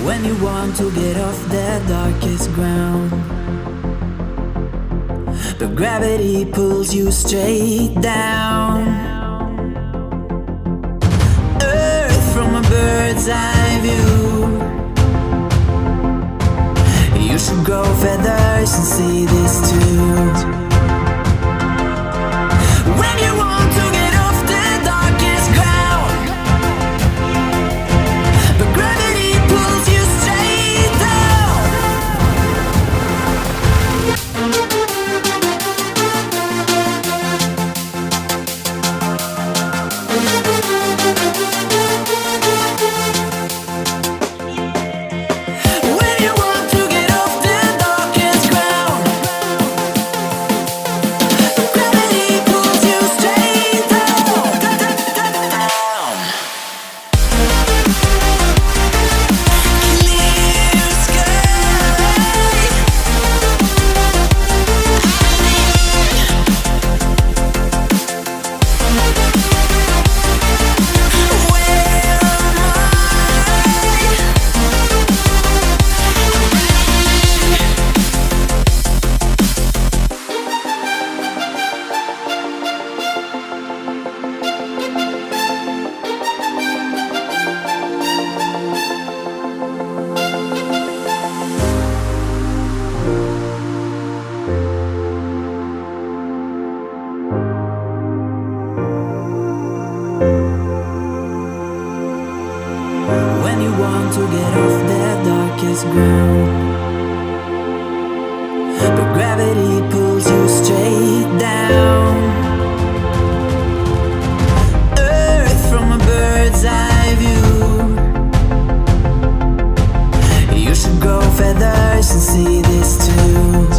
When you want to get off the darkest ground, but gravity pulls you straight down. Earth from a bird's eye view. You should grow feathers and see this too. When you want to get off the darkest ground, but gravity pulls you straight down. When you want to get off the darkest ground, but gravity pulls you straight down. Clear sky. Where am When you want to get off the darkest ground, but gravity pulls you straight down. Earth from a bird's eye view. You should grow feathers and see this too.